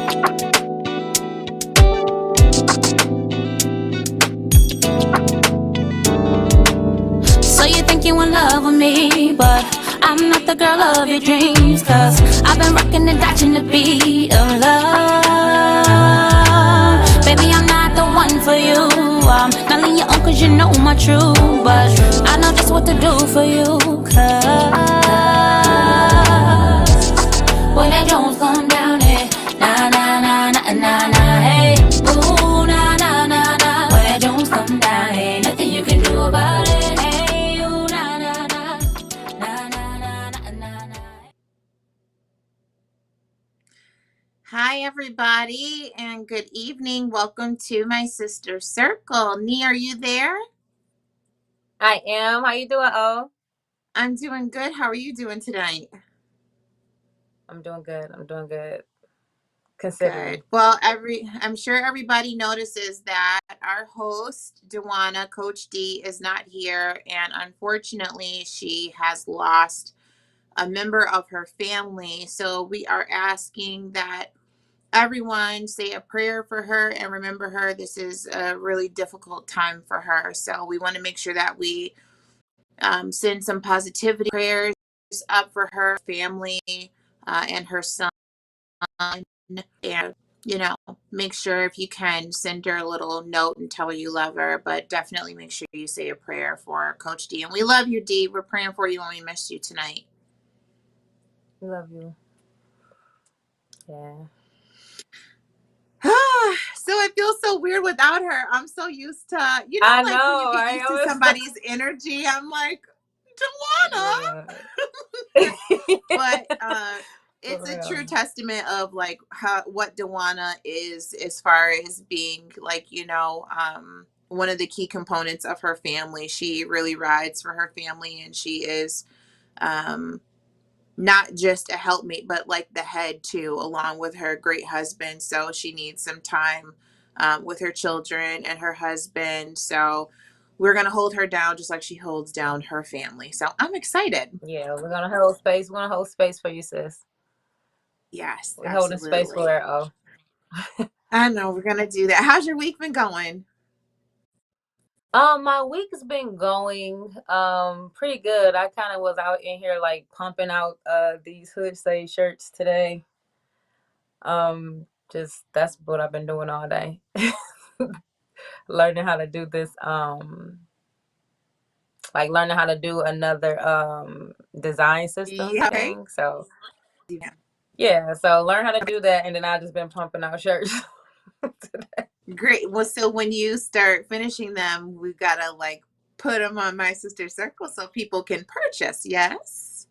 So you think you in love with me, but I'm not the girl of your dreams. Cause I've been rocking and dodging the beat of love. Baby, I'm not the one for you. I'm not letting you on cause you know my truth. But I know just what to do for you. Cause when the Jones come down, hey, na na na na na na, hey, ooh, na na na na. When the Jones come down, hey, nothing you can do about it. Hi, everybody, and good evening. Welcome to my sister circle. Nee, are you there? I am. How you doing, O? I'm doing good. How are you doing tonight? I'm doing good. Considering. Good. Well, I'm sure everybody notices that our host, Dewana, Coach D, is not here, and unfortunately, she has lost a member of her family. So we are asking that everyone say a prayer for her and remember her. This is a really difficult time for her. So we want to make sure that we send some positivity prayers up for her family and her son. And, make sure if you can send her a little note and tell her you love her. But definitely make sure you say a prayer for Coach D. And we love you, D. We're praying for you and we missed you tonight. We love you. Yeah. So it feels so weird without her. I'm so used to, I like know, when you get used to somebody's energy, I'm like, Dewana. Yeah. But it's a true testament of like what Dewana is as far as being like, one of the key components of her family. She really rides for her family, and she is not just a helpmate, but like the head too, along with her great husband. So she needs some time with her children and her husband. So we're going to hold her down just like she holds down her family. So I'm excited. Yeah, we're going to hold space. We're going to hold space for you, sis. Yes, we're holding space for her. Oh, I know, we're going to do that. How's your week been going? My week's been going pretty good. I kind of was out in here like pumping out these Hood Say shirts today. Just that's what I've been doing all day. Learning how to do this like learning how to do another design system thing. So yeah, so learn how to do that, and then I've just been pumping out shirts today. Great. Well, so when you start finishing them, we've got to like put them on my sister circle so people can purchase. Yes.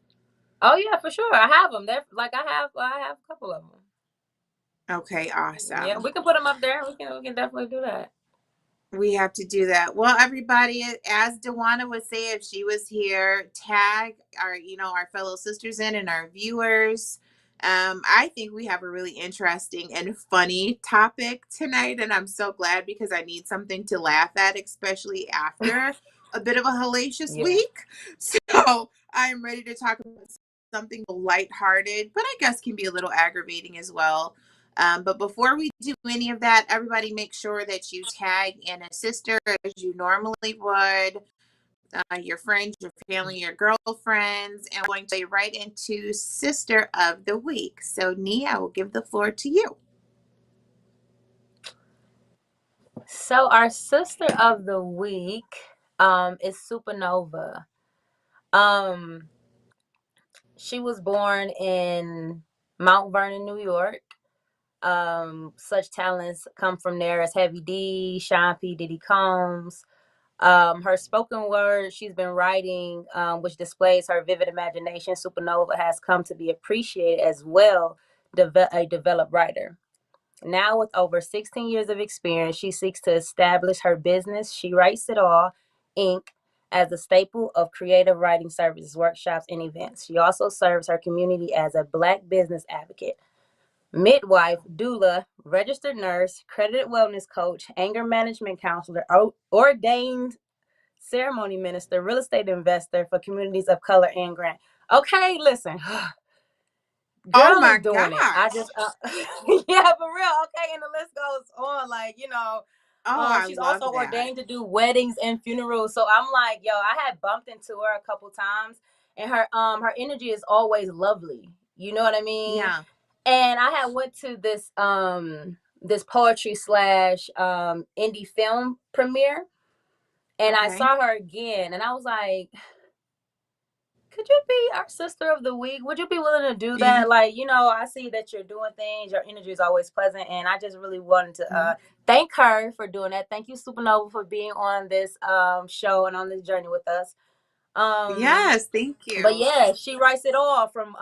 Oh yeah, for sure. I have them. They're like I have a couple of them. Okay, awesome. Yeah, we can put them up there. We can definitely do that. We have to do that. Well, everybody, as Dewana would say if she was here, tag our fellow sisters in and our viewers. I think we have a really interesting and funny topic tonight, and I'm so glad because I need something to laugh at, especially after a bit of a hellacious week. So I'm ready to talk about something lighthearted, but I guess can be a little aggravating as well. But before we do any of that, everybody make sure that you tag in a sister as you normally would, your friends, your family, your girlfriends, and we're going to go right into Sister of the Week. So, Nia, I will give the floor to you. So our Sister of the Week is Supernova. She was born in Mount Vernon, New York. Such talents come from there as Heavy D, Sean P. Diddy Combs. Her spoken word, she's been writing, which displays her vivid imagination. Supernova has come to be appreciated as well, a developed writer. Now, with over 16 years of experience, she seeks to establish her business. She Writes It All, Inc., as a staple of creative writing services, workshops, and events. She also serves her community as a Black business advocate, midwife, doula, registered nurse, credited wellness coach, anger management counselor, ordained ceremony minister, real estate investor for communities of color and grant. Okay, listen. Oh girl my is doing it. I gosh. just yeah, for real. Okay, and the list goes on. Like, Oh, I she's love also that. ordained to do weddings and funerals. So I'm like, yo, I had bumped into her a couple times, and her energy is always lovely. You know what I mean? Yeah. And I had went to this poetry slash indie film premiere, and I Okay. saw her again, and I was like, could you be our sister of the week? Would you be willing to do that? Mhm. Like, I see that you're doing things. Your energy is always pleasant, and I just really wanted to thank her for doing that. Thank you, Supernova, for being on this show and on this journey with us. Yes, thank But you. yeah, she writes it all from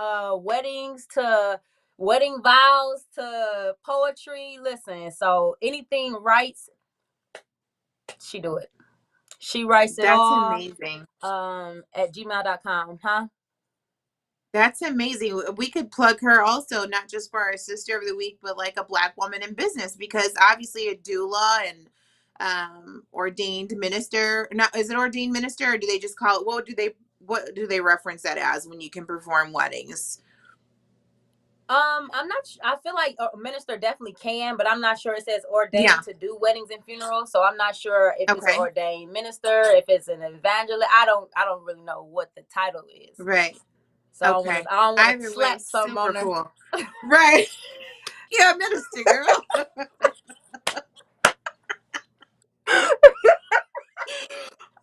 weddings to wedding vows to poetry. Listen, so anything writes, she do it. She writes it That's all amazing. at gmail.com, huh? That's amazing. We could plug her also, not just for our sister of the week, but like a Black woman in business, because obviously a doula and ordained minister. Not is it ordained minister, or do they just call it? What do they reference that as when you can perform weddings? I'm not. I feel like a minister definitely can, but I'm not sure. It says Yeah. ordained to do weddings and funerals, so I'm not sure if it's an Okay. ordained minister, if it's an evangelist. I don't really know what the title is. Right. So Okay. I don't want to Either way, slap something super on her. cool. Right. Yeah, minister girl.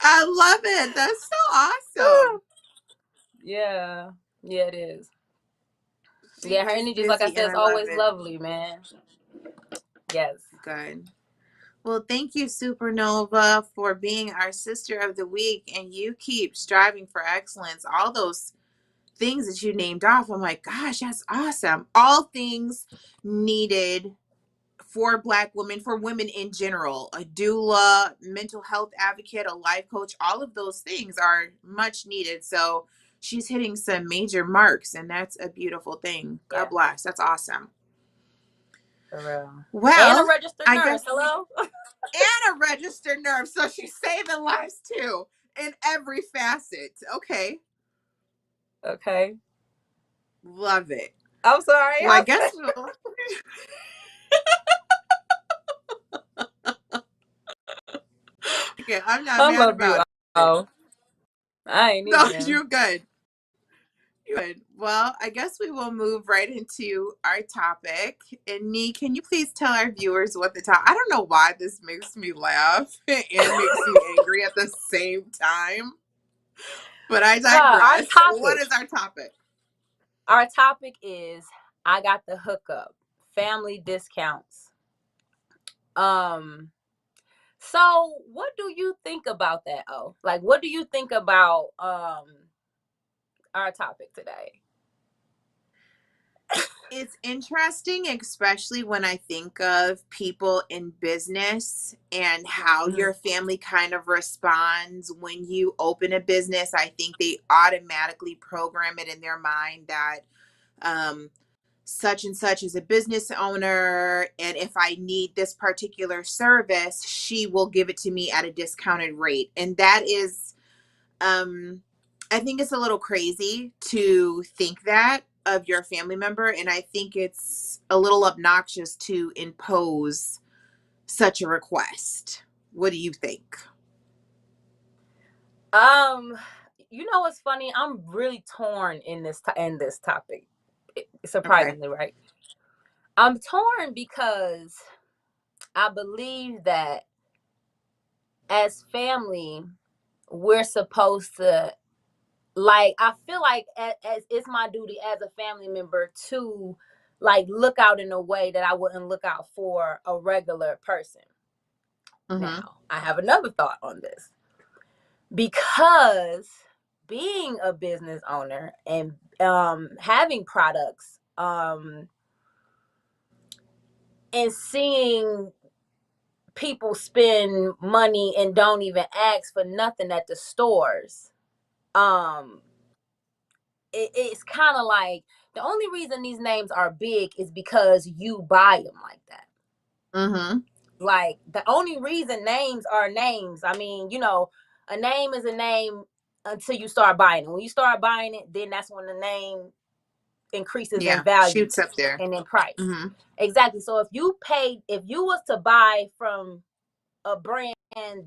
I love it. That's so awesome. Yeah, yeah, it is. She Yeah, her is energy is, like I busy said, and is I love always it. lovely, man. Yes. Good. Well, thank you, Supernova, for being our sister of the week. And you keep striving for excellence. All those things that you named off, I'm like, gosh, that's awesome. All things needed for Black women, for women in general, a doula, mental health advocate, a life coach, all of those things are much needed. So she's hitting some major marks, and that's a beautiful thing. God Yeah, bless. That's awesome. for real. And a Well, registered I nurse. guess, Hello. and a registered nurse. So she's saving lives too in every facet. Okay. Okay. Love it. I'm sorry. Well, I guess we'll. Okay, I'm not I mad love you. about it. Oh, I ain't No, even. you're good. Good. Well, I guess we will move right into our topic. And Nee, can you please tell our viewers what the top? I don't know why this makes me laugh and makes me angry at the same time, but I Our digress. What topic. is our topic? Our topic is I got the hookup. Family discounts. Um. So, what do you think about that? Oh, like, what do you think about our topic today? It's interesting, especially when I think of people in business and how Mm-hmm. your family kind of responds when you open a business. I think they automatically program it in their mind that um, such and such is a business owner. And if I need this particular service, she will give it to me at a discounted rate. And that is I think it's a little crazy to think that of your family member, and I think it's a little obnoxious to impose such a request. What do you think? Um, you know what's funny? I'm really torn in this topic. Okay. Surprisingly, right? I'm torn because I believe that as family, we're supposed to, like, I feel like as it's my duty as a family member to, like, look out in a way that I wouldn't look out for a regular person. Mm-hmm. Now, I have another thought on this because being a business owner and having products and seeing people spend money and don't even ask for nothing at the stores, um it's kind of like the only reason these names are big is because you buy them like that. Mm-hmm. Like, the only reason names are names, I mean, a name is a name until you start buying it. When you start buying it, then that's when the name increases in Yeah, value shoots up there. and in price. Hmm. Exactly. So if you was to buy from a brand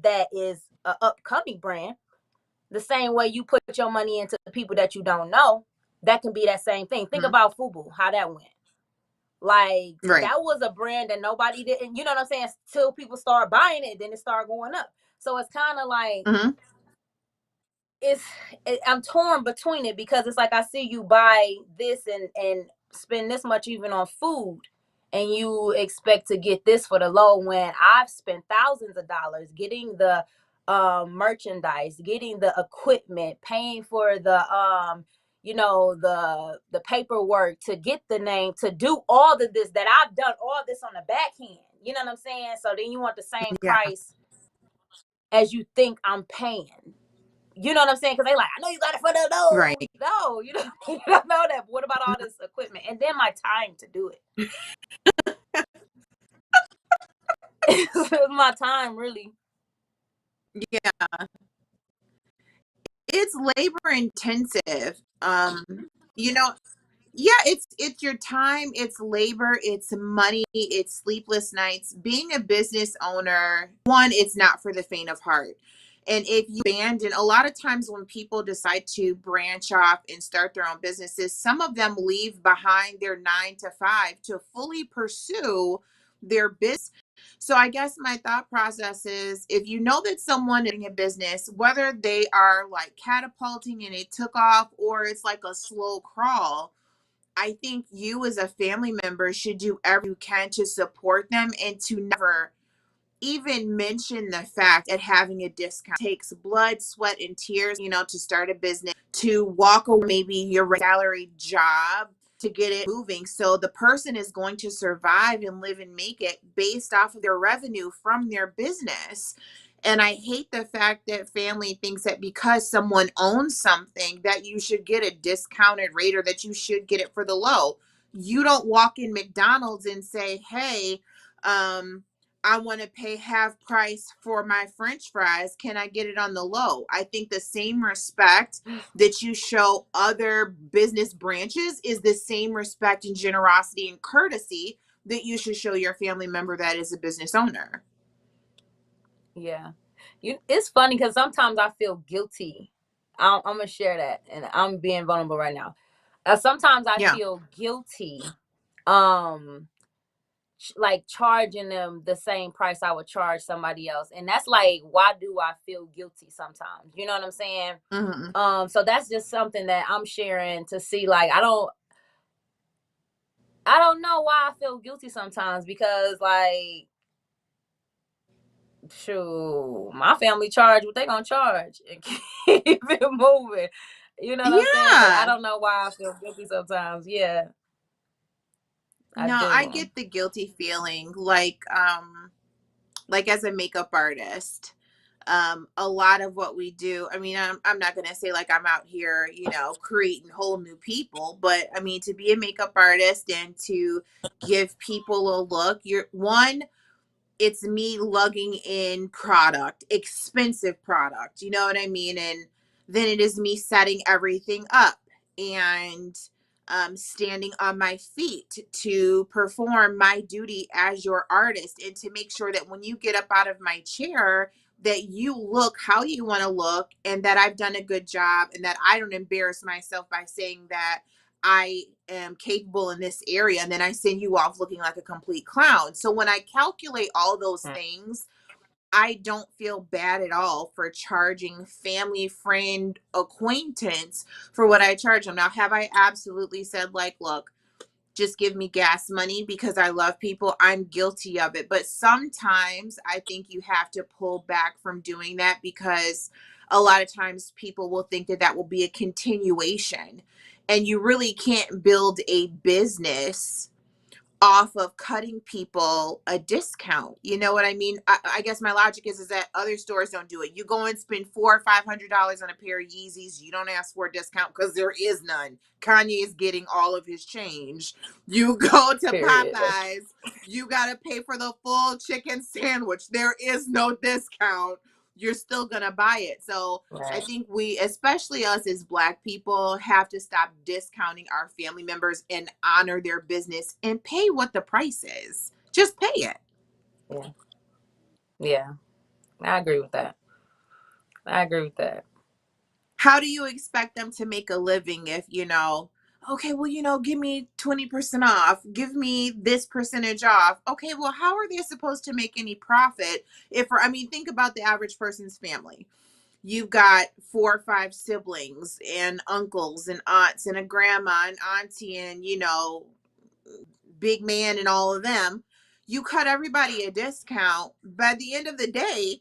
that is an upcoming brand, the same way you put your money into the people that you don't know, that can be that same thing. Think about Fubu, how that went. Like, Right. that was a brand that nobody did, and you know what I'm saying? Till people start buying it, then it started going up. So it's kind of like, Hmm. I'm torn between it, because it's like I see you buy this and spend this much even on food, and you expect to get this for the low, when I've spent thousands of dollars getting the merchandise, getting the equipment, paying for the the paperwork to get the name, to do all of this, that I've done all this on the backhand. You know what I'm saying? So then you want the same Yeah. price as you think I'm paying. You know what I'm saying? Because they like, I know you got it for the low. Right. No, you don't, you don't know that. But what about all this equipment? And then my time to do it. It's my time, really. Yeah. It's labor intensive. You know, yeah, it's your time, it's labor, it's money, it's sleepless nights. Being a business owner, one, it's not for the faint of heart. And if you abandon, a lot of times when people decide to branch off and start their own businesses, some of them leave behind their 9 to 5 to fully pursue their business. So I guess my thought process is, if you know that someone is in a business, whether they are like catapulting and it took off, or it's like a slow crawl, I think you as a family member should do everything you can to support them, and to never even mention the fact that having a discount takes blood, sweat, and tears, to start a business, to walk away maybe your salary job to get it moving. So the person is going to survive and live and make it based off of their revenue from their business. And I hate the fact that family thinks that because someone owns something that you should get a discounted rate, or that you should get it for the low. You don't walk in McDonald's and say, hey, I want to pay half price for my French fries. Can I get it on the low? I think the same respect that you show other business branches is the same respect and generosity and courtesy that you should show your family member that is a business owner. Yeah. It's funny because sometimes I feel guilty. I'm going to share that, and I'm being vulnerable right now. Sometimes I Yeah. feel guilty, um, like charging them the same price I would charge somebody else. And that's like, why do I feel guilty sometimes? You know what I'm saying? Mm-hmm. So that's just something that I'm sharing to see, like, I don't know why I feel guilty sometimes, because like, shoot, my family charge what they gonna charge and keep it moving. You know what I'm saying? But I Yeah. don't know why I feel guilty sometimes. Yeah, I No, I do. get the guilty feeling. Like as a makeup artist, a lot of what we do, I mean, I'm not going to say like I'm out here, creating whole new people, but I mean, to be a makeup artist and to give people a look, it's me lugging in product, expensive product, you know what I mean? And then it is me setting everything up and standing on my feet to perform my duty as your artist, and to make sure that when you get up out of my chair, that you look how you want to look, and that I've done a good job, and that I don't embarrass myself by saying that I am capable in this area, and then I send you off looking like a complete clown. So when I calculate all those things, I don't feel bad at all for charging family, friend, acquaintance for what I charge them. Now, have I absolutely said, like, look, just give me gas money because I love people? I'm guilty of it. But sometimes I think you have to pull back from doing that, because a lot of times people will think that that will be a continuation. And you really can't build a business off of cutting people a discount. You know what I mean? I guess my logic is that other stores don't do it. You go and spend $400 or $500 on a pair of Yeezys. You don't ask for a discount because there is none. Kanye is getting all of his change. You go to Period. Popeyes, you got to pay for the full chicken sandwich. There is no discount. you're still gonna buy it. So I Right. think we, especially us as Black people, have to stop discounting our family members and honor their business and pay what the price is. Just pay it. Yeah. Yeah. I agree with that. I agree with that. How do you expect them to make a living if, okay, well, give me 20% off, give me this percentage off? Okay, well, how are they supposed to make any profit if, I mean, think about the average person's family. You've got 4 or 5 siblings and uncles and aunts and a grandma and auntie and, big man and all of them. You cut everybody a discount. By the end of the day,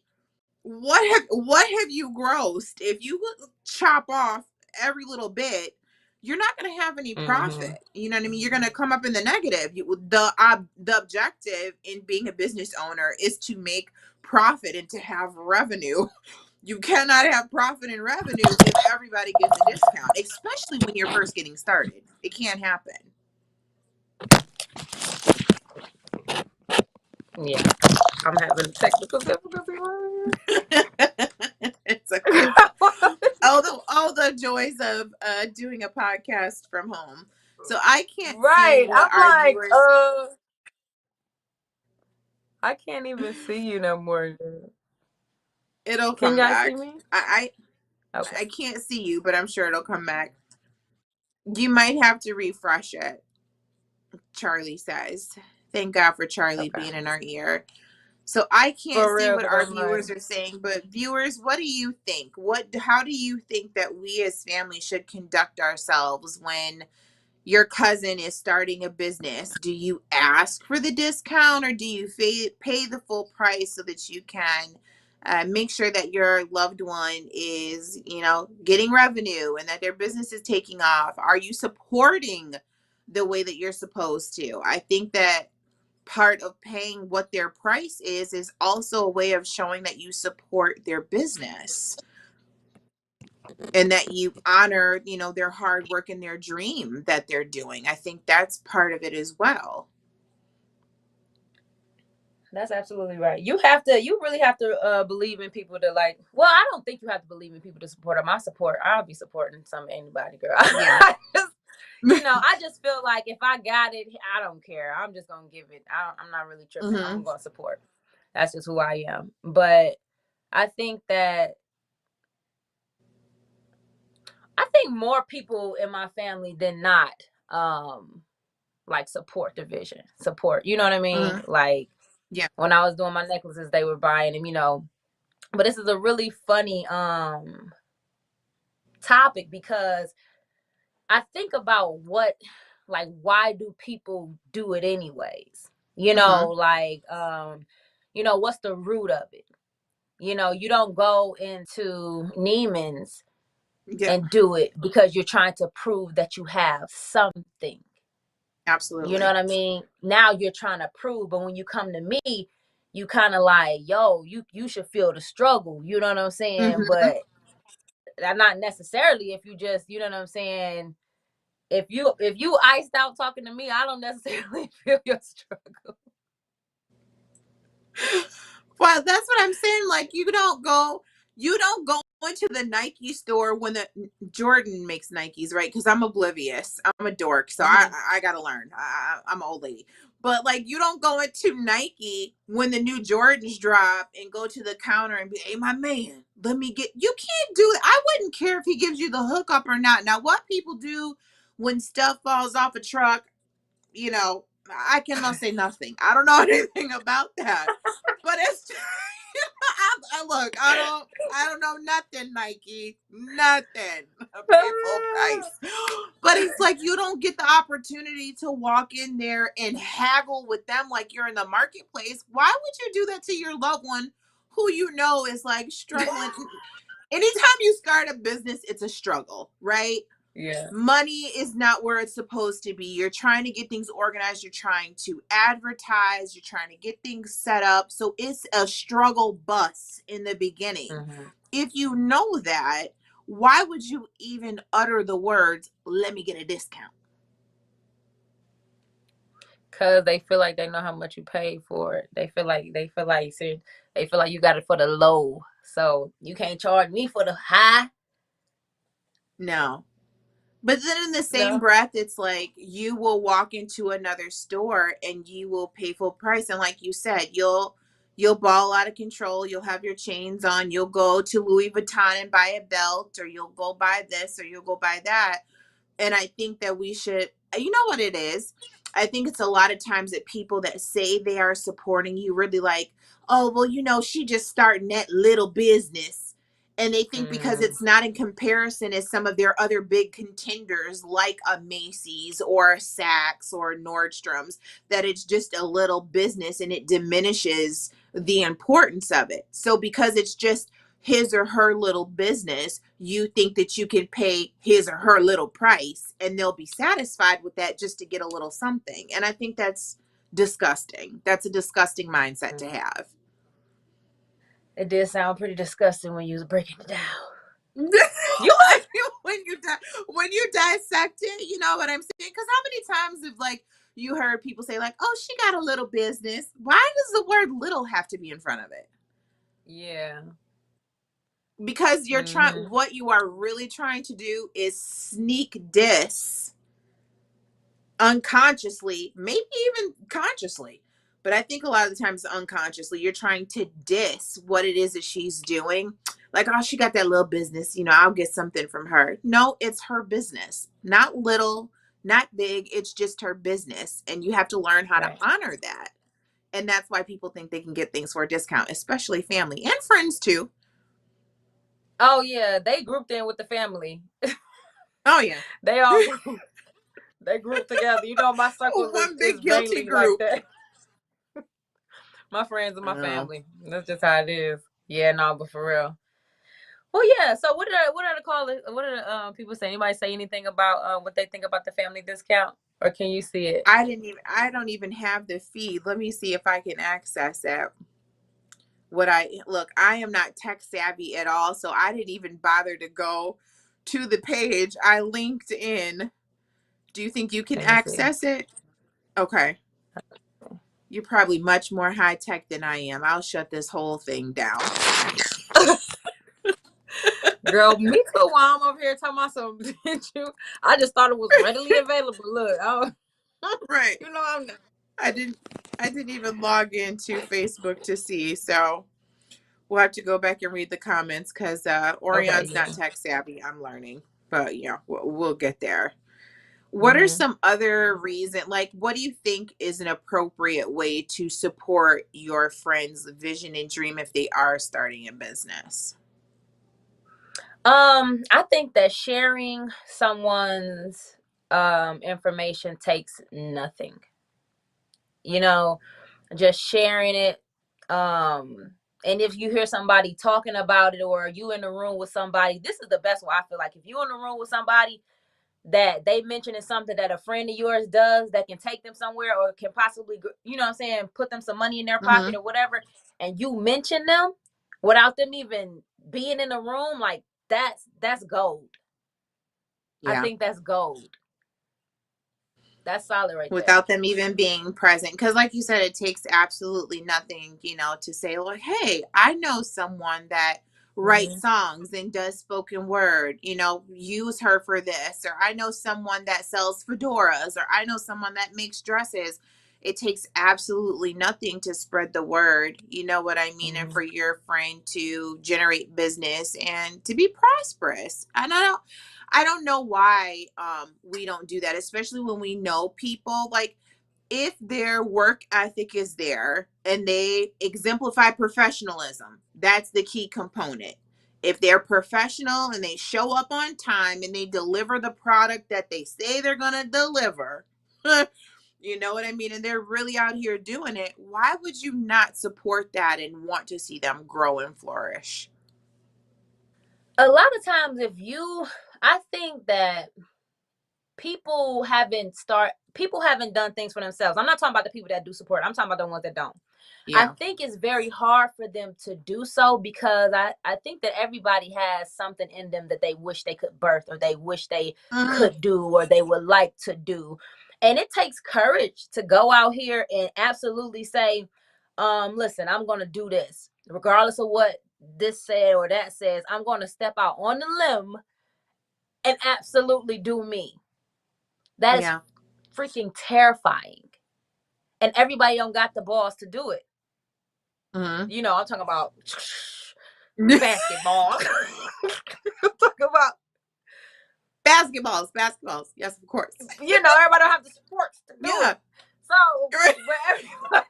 what have you grossed? If you chop off every little bit, you're not going to have any Mm-hmm. profit. You know what I mean? You're going to come up in the negative. The objective in being a business owner is to make profit and to have revenue. You cannot have profit and revenue if everybody gets a discount, especially when you're first getting started. It can't happen. Yeah. I'm having technical difficulty. It's okay. All the joys of doing a podcast from home. So I can't see Right. what I'm our like, viewers. I can't even see you no more. It'll Can come y'all see back. me? I Okay. I can't see you, but I'm sure it'll come back. You might have to refresh it. Charlie says. Thank God for Charlie Okay. being in our ear. So I can't For see real, what because our I'm like, viewers are saying, but viewers, what do you think? How do you think that we as family should conduct ourselves when your cousin is starting a business? Do you ask for the discount, or do you pay the full price so that you can make sure that your loved one is, getting revenue and that their business is taking off? Are you supporting the way that you're supposed to? I think that part of paying what their price is also a way of showing that you support their business and that you honor, their hard work and their dream that they're doing. I think that's part of it as well. that's absolutely right. You really have to believe in people to like. Well, I don't think you have to believe in people to support them. I'll be supporting anybody, girl. Yeah. I just feel like if I got it, I don't care. I'm just gonna give it. I'm not really tripping. Mm-hmm. I'm gonna support. That's just who I am. But I think more people in my family than not, like support the vision, support. You know what I mean? Mm-hmm. Like Yeah. when I was doing my necklaces, they were buying them. But this is a really funny topic because I think about why do people do it anyways? Mm-hmm. What's the root of it? You don't go into Neiman's Yeah. and do it because you're trying to prove that you have something. You know Absolutely. what I mean? Now you're trying to prove, but when you come to me, you kind of like, yo, you should feel the struggle. You know what I'm saying? Mm-hmm. But not necessarily if you just, you know what I'm saying? If you iced out talking to me, I don't necessarily feel your struggle. Well, that's what I'm saying. Like, you don't go into the Nike store when the Jordan makes Nikes, right? Because I'm oblivious. I'm a dork, so Mm-hmm. I gotta learn. I'm an old lady. But like, you don't go into Nike when the new Jordans drop and go to the counter and be, "Hey, my man, let me get." You can't do that. I wouldn't care if he gives you the hookup or not. Now, what people do when stuff falls off a truck, I cannot say nothing. I don't know anything about that, but it's. Look, I don't know nothing, Nike, nothing. Pay full price, but it's like you don't get the opportunity to walk in there and haggle with them like you're in the marketplace. Why would you do that to your loved one who is like struggling? Anytime you start a business, it's a struggle, right? Yeah. Money is not where it's supposed to be. You're trying to get things organized. You're trying to advertise. You're trying to get things set up. So it's a struggle bus in the beginning. Mm-hmm. If you know that, why would you even utter the words, "Let me get a discount"? Cause they feel like they know how much you paid for it. See, they feel like you got it for the low. So you can't charge me for the high. No. But then in the same No. breath, it's like you will walk into another store and you will pay full price. And like you said, you'll ball out of control. You'll have your chains on. You'll go to Louis Vuitton and buy a belt, or you'll go buy this, or you'll go buy that. And I think that we should, you know what it is? I think it's a lot of times that people that say they are supporting you really like, oh, well, she just starting that little business. And they think because Mm, it's not in comparison as some of their other big contenders like a Macy's or a Saks or Nordstrom's, that it's just a little business and it diminishes the importance of it. So because it's just his or her little business, you think that you can pay his or her little price and they'll be satisfied with that just to get a little something. And I think that's disgusting. That's a disgusting mindset to have. it did sound pretty disgusting when you was breaking it down. You when you dissect it, you know what I'm saying? Because how many times have like you heard people say like, "Oh, she got a little business." Why does the word "little" have to be in front of it? yeah. Because you're trying. Hmm. What you are really trying to do is sneak diss unconsciously, maybe even consciously. But I think a lot of the times unconsciously, you're trying to diss what it is that she's doing. Like, oh, she got that little business, I'll get something from her. No, it's her business. Not little, not big. It's just her business. And you have to learn how to Right. honor that. And that's why people think they can get things for a discount, especially family and friends too. Oh yeah, they grouped in with the family. Oh, yeah. They all they grouped together. You know, my circle One is big guilty mainly like group. that. My friends and my Oh. family. That's just how it is. Yeah, no, but for real. Well, yeah. So what are the callers? What are the people say? Anybody say anything about what they think about the family discount, or can you see it? I don't even have the feed. Let me see if I can access it. I am not tech savvy at all, so I didn't even bother to go to the page. I linked in. Do you think you can Let me see. access it? Okay. You're probably much more high tech than I am. I'll shut this whole thing down. Girl, me too. While I'm over here talking about some, I just thought it was readily available. Look, Right. you know, I'm not. I didn't I didn't even log into Facebook to see, so we'll have to go back and read the comments because Okay, Orion's not yeah. tech savvy. I'm learning. But yeah, we'll get there. What are Hmm. some other reasons, like, what do you think is an appropriate way to support your friend's vision and dream if they are starting a business? I think that sharing someone's information takes nothing. You know, just sharing it. Um, and if you hear somebody talking about it, or you in the room with somebody, this is the best way I feel like. If you in the room with somebody that they mentioning something that a friend of yours does that can take them somewhere, or can possibly, you know what I'm saying, put them some money in their pocket Mm-hmm. or whatever, and you mention them without them even being in the room, like that's gold. I Yeah. think that's gold. That's solid right there. Without them even being present. Because, like you said, it takes absolutely nothing, to say, like, hey, I know someone that writes Hmm. songs and does spoken word, use her for this. Or I know someone that sells fedoras, or I know someone that makes dresses. It takes absolutely nothing to spread the word, you know what I mean? And Hmm. for your friend to generate business and to be prosperous. And I don't know why we don't do that, especially when we know people. Like, if their work ethic is there and they exemplify professionalism, that's the key component. If they're professional and they show up on time and they deliver the product that they say they're going to deliver, you know what I mean? And they're really out here doing it. Why would you not support that and want to see them grow and flourish? A lot of times, I think that people haven't done things for themselves. I'm not talking about the people that do support. I'm talking about the ones that don't. I Yeah. think it's very hard for them to do so, because I think that everybody has something in them that they wish they could birth, or they wish they Mm-hmm. could do, or they would like to do. And it takes courage to go out here and absolutely say, listen, I'm going to do this. Regardless of what this said or that says, I'm going to step out on the limb and absolutely do me. That is Yeah. freaking terrifying. And everybody don't got the balls to do it. Mm-hmm. You know, I'm talking about basketball. I'm talking about basketballs. Yes, of course. You know, everybody don't have the sports to do Yeah. it. So, but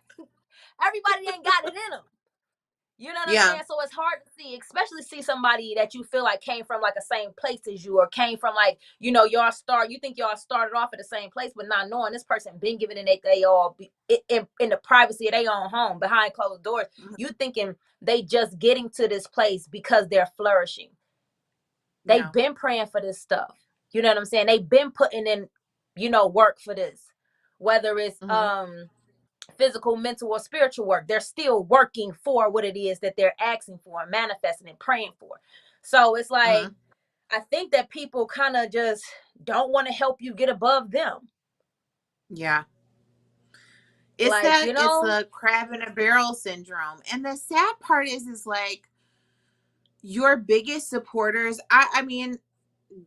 everybody ain't got it in them. You know what I'm saying? So it's hard to see, especially see somebody that you feel like came from like the same place as you, or came from like, you know, you think y'all started off at the same place, but not knowing this person been given it, they all be in the privacy of their own home behind closed doors. Mm-hmm. You thinking they just getting to this place because they're flourishing. They've been praying for this stuff. You know what I'm saying? They've been putting in, you know, work for this, whether it's physical, mental, or spiritual work. They're still working for what it is that they're asking for and manifesting and praying for. So it's like, I think that people kind of just don't want to help you get above them. Yeah. It's like, that, you know, it's the crab in a barrel syndrome. And the sad part is like, your biggest supporters, I mean,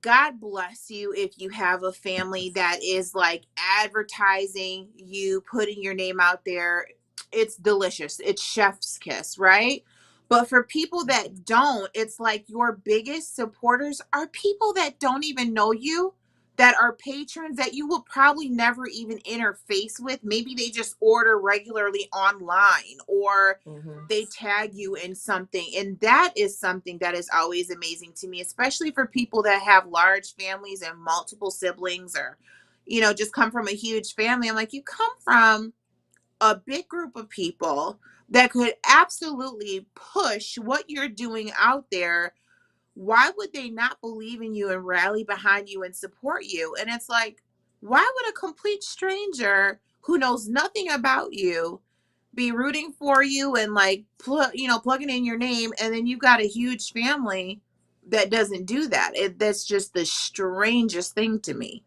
God bless you if you have a family that is like advertising you, putting your name out there. It's delicious. It's chef's kiss, right? But for people that don't, it's like your biggest supporters are people that don't even know you, that are patrons that you will probably never even interface with. Maybe they just order regularly online, or they tag you in something. And that is something that is always amazing to me, especially for people that have large families and multiple siblings, or, you know, just come from a huge family. I'm like, you come from a big group of people that could absolutely push what you're doing out there. Why would they not believe in you and rally behind you and support you? And it's like, why would a complete stranger who knows nothing about you be rooting for you and like, plugging in your name, and then you've got a huge family that doesn't do that? That's just the strangest thing to me.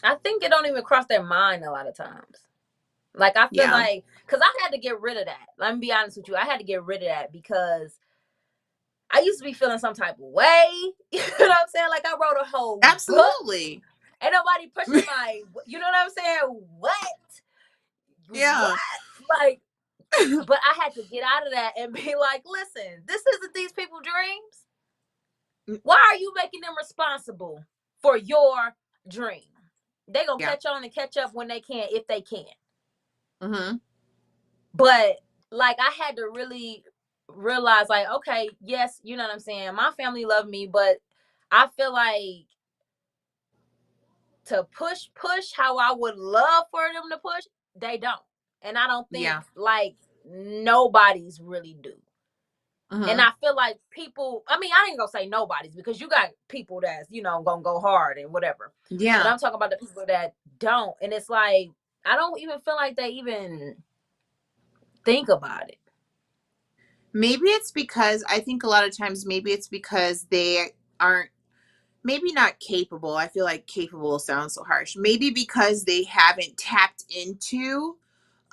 I think it don't even cross their mind a lot of times. Like, I feel like, because I had to get rid of that. Let me be honest with you. I had to get rid of that because I used to be feeling some type of way. You know what I'm saying? Like, I wrote a whole Absolutely. book. Ain't nobody pushing my, you know what I'm saying? What? Yeah. What? Like, but I had to get out of that and be like, listen, this isn't these people's dreams. Why are you making them responsible for your dream? They gonna catch on and catch up when they can, if they can. But like, I had to really realize, like, okay, yes, you know what I'm saying, my family loved me, but I feel like to push how I would love for them to push, they don't. And I don't think like nobody's really do. And I feel like people, I mean, I ain't gonna say nobody's, because you got people that's, you know, gonna go hard and whatever. Yeah. But I'm talking about the people that don't. And it's like, I don't even feel like they even think about it. Maybe it's because, I think a lot of times, maybe it's because they aren't, maybe not capable. I feel like capable sounds so harsh. Maybe because they haven't tapped into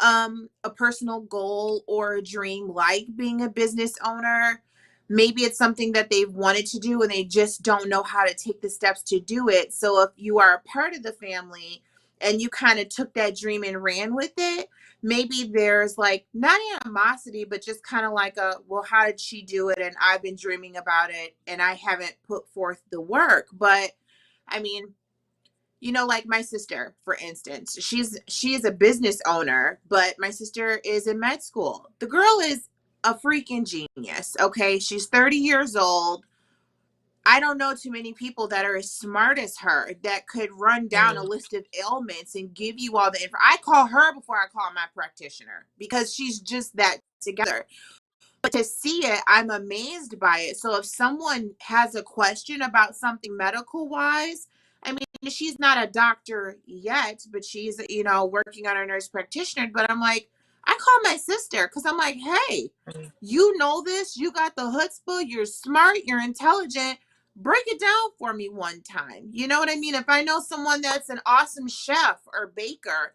a personal goal or a dream, like being a business owner. Maybe it's something that they've wanted to do and they just don't know how to take the steps to do it. So if you are a part of the family and you kind of took that dream and ran with it, maybe there's like not animosity, but just kind of like a, well, how did she do it? And I've been dreaming about it and I haven't put forth the work. But I mean, you know, like my sister, for instance, she is a business owner, but my sister is in med school. The girl is a freaking genius. Okay. She's 30 years old. I don't know too many people that are as smart as her that could run down a list of ailments and give you all the info. I call her before I call my practitioner, because she's just that together. But to see it, I'm amazed by it. So if someone has a question about something medical wise, I mean, she's not a doctor yet, but she's, you know, working on her nurse practitioner. But I'm like, I call my sister because I'm like, hey, you know this, you got the chutzpah, you're smart, you're intelligent. break it down for me one time. You know what I mean? If I know someone that's an awesome chef or baker,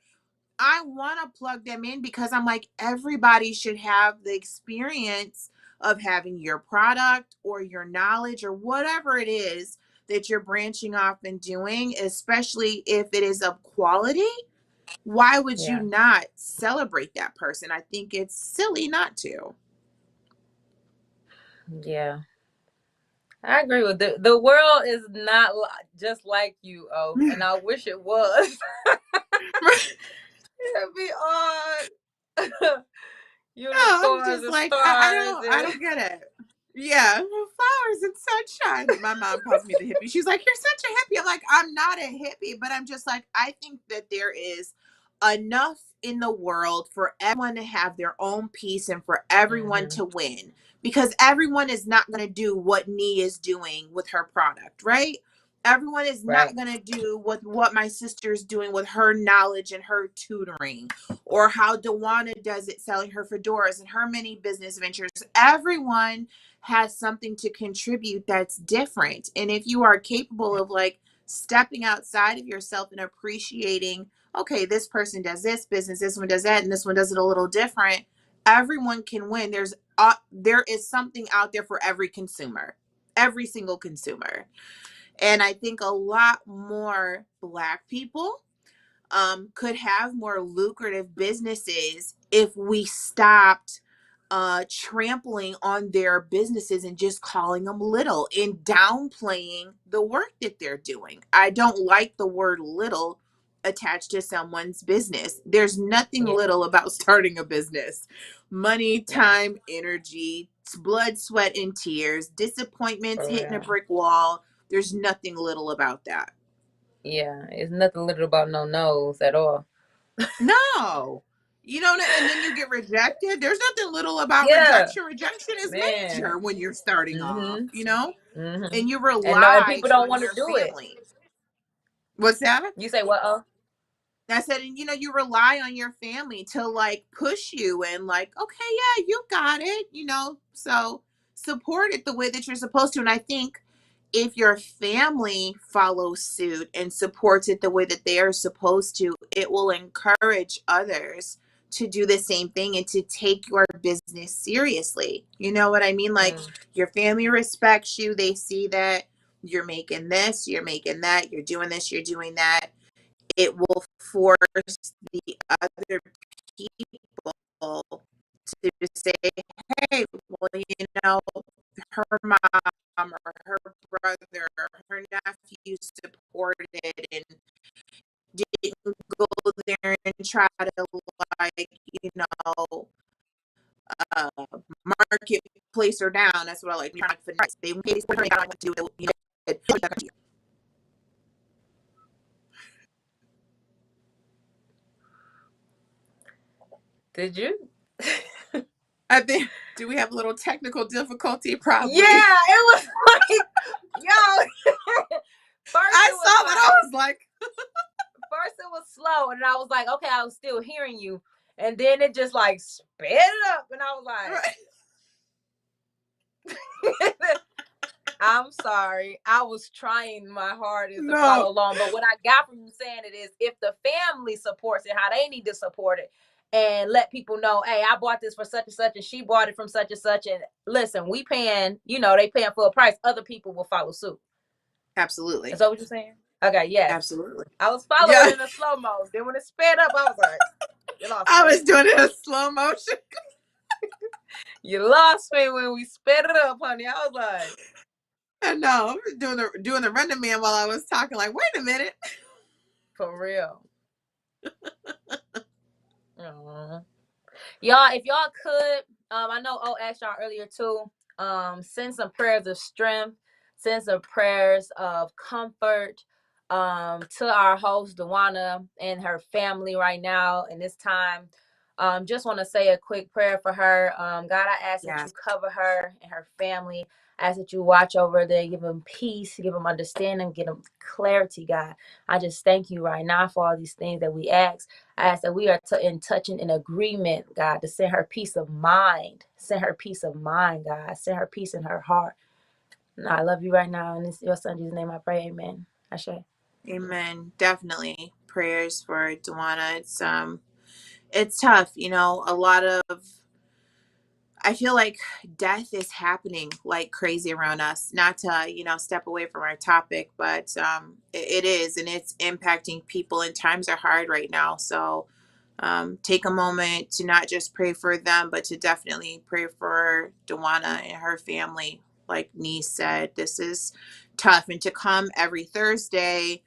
I want to plug them in because I'm like, everybody should have the experience of having your product or your knowledge or whatever it is that you're branching off and doing, especially if it is of quality. Why would you Yeah. not celebrate that person? I think it's silly not to. Yeah. I agree with the world is not just like you, oh, and I wish it was. It'd be all No, I'm unicorns just and like, I stars don't, I and don't get it. Yeah, flowers and sunshine. My mom calls me the hippie. She's like, "You're such a hippie." I'm like, "I'm not a hippie," but I'm just like, I think that there is enough in the world for everyone to have their own piece and for everyone hmm to win because everyone is not going to do what Nee is doing with her product, right? Everyone is right. not going to do what my sister's doing with her knowledge and her tutoring, or how Dewana does it selling her fedoras and her many business ventures. Everyone has something to contribute that's different. And if you are capable of like stepping outside of yourself and appreciating, okay, this person does this business, this one does that, and this one does it a little different, everyone can win. There is something out there for every consumer, every single consumer. And I think a lot more Black people could have more lucrative businesses if we stopped trampling on their businesses and just calling them little and downplaying the work that they're doing. I don't like the word little attached to someone's business. There's nothing Yeah. little about starting a business. Money, Yeah. time, energy, blood, sweat, and tears, disappointments, For hitting a real. brick wall. There's nothing little about that. Yeah. It's nothing little about no nose at all. No. You know, and then you get rejected. There's nothing little about Yeah. rejection. Rejection is Man. major when you're starting off, hmm you know, hmm and you And no, and rely people don't on want to your do it. family. What's that? You say what? Oh, I said, and you know, you rely on your family to like push you and like, okay, yeah, you got it, you know, so support it the way that you're supposed to. And I think if your family follows suit and supports it the way that they are supposed to, it will encourage others to do the same thing and to take your business seriously. You know what I mean? Like mm, your family respects you, they see that you're making this, you're making that, you're doing this, you're doing that. It will force the other people to say, hey, well, you know, her mom or her brother or her nephew supported and didn't go there and try to, like, you know, uh, marketplace her down. That's what I like. They do it. You know, did you? I think, do we have a little technical difficulty? Yeah, Probably. it was like, yo. First I it was saw that. I like, was like, first it was slow, and I was like, okay, I was still hearing you, and then it just like sped it up, and I was like, I'm sorry, I was trying my hardest to no, follow along, but what I got from you saying it is, if the family supports it, how they need to support it. And let people know, hey, I bought this for such and such, and she bought it from such and such. And listen, we paying, they paying full price. Other people will follow suit. Is absolutely, that what you're saying? Okay, yes. absolutely. I was following Yeah, in a slow mo. Then when it sped up, I was like, you lost I me. was doing it in slow motion. You lost me when we sped it up, honey. I was like, I know, I was doing the running man while I was talking. Like, wait a minute. for real. Aww. Y'all, if y'all could, I know O asked y'all earlier too, send some prayers of strength, send some prayers of comfort, to our host Dewana and her family right now in this time. Just want to say a quick prayer for her. God, I ask that you Yes, cover her and her family. I ask that you watch over them, give them peace, give them understanding, give them clarity, God. I just thank you right now for all these things that we ask. I ask that we are in touching in agreement, God, to send her peace of mind. Send her peace of mind, God. Send her peace in her heart. No, I love you right now, and it's your son Jesus' name I pray. Amen. Ashe. Amen. Definitely prayers for Dewana. It's tough, you know, a lot of I feel like death is happening like crazy around us. Not to, you know, step away from our topic, but it is, and it's impacting people, and times are hard right now. So take a moment to not just pray for them, but to definitely pray for Dewana and her family. Like Nee said, this is tough. And to come every Thursday,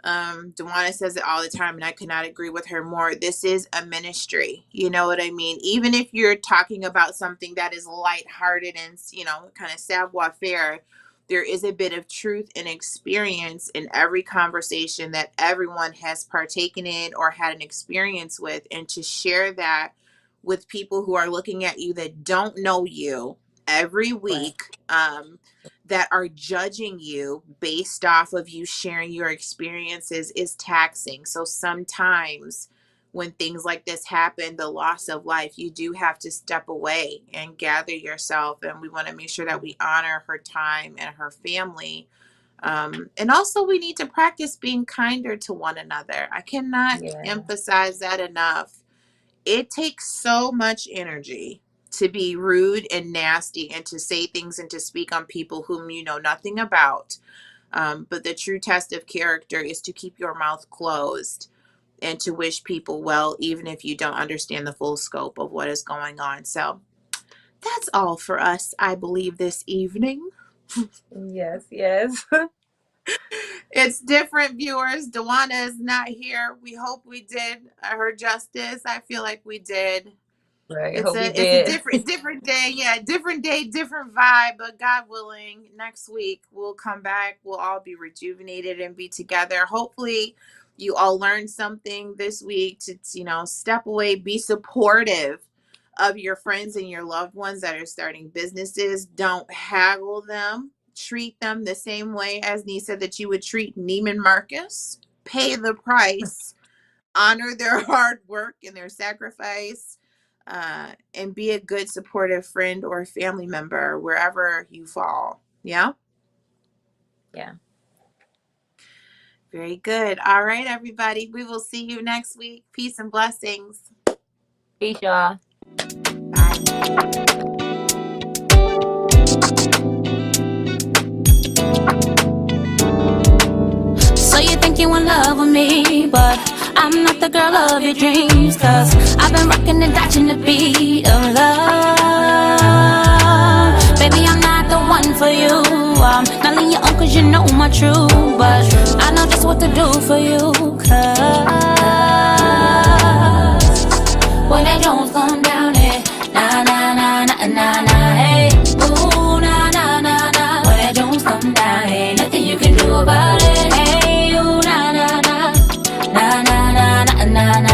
Dewana says it all the time, and I could not agree with her more. This is a ministry. You know what I mean? Even if you're talking about something that is lighthearted and, you know, kind of savoir faire, there is a bit of truth and experience in every conversation that everyone has partaken in or had an experience with. And to share that with people who are looking at you that don't know you every Right. week, that are judging you based off of you sharing your experiences is taxing. So sometimes when things like this happen, the loss of life, you do have to step away and gather yourself. And we want to make sure that we honor her time and her family. And also, we need to practice being kinder to one another. I cannot Yeah. emphasize that enough. It takes so much energy to be rude and nasty and to say things and to speak on people whom you know nothing about. But the true test of character is to keep your mouth closed and to wish people well, even if you don't understand the full scope of what is going on. So that's all for us, I believe, this evening. Yes, yes. It's different, viewers. Dewana is not here. We hope we did her justice. I feel like we did. Right. It's Hope we a did. different day. Yeah, different day, different vibe. But God willing, next week we'll come back. We'll all be rejuvenated and be together. Hopefully, you all learned something this week to, you know, step away, be supportive of your friends and your loved ones that are starting businesses. Don't haggle them. Treat them the same way as Nee said that you would treat Neiman Marcus. Pay the price, honor their hard work and their sacrifice, and be a good supportive friend or family member wherever you fall. Yeah. Yeah. Very good. All right, everybody. We will see you next week. Peace and blessings. Peace, y'all. Bye. So you think you in love with me, but I'm not the girl of your dreams. Cause I've been rocking and dodging the beat of love. Baby, I'm not the one for you. I'm not letting you on cause you know my truth. But I know just what to do for you. Cause when that Jones come down, eh, na na na na na na, hey, ooh, na na na na. When that Jones come down, hey, nothing you can do about it, hey, ooh, na na na na na na na na.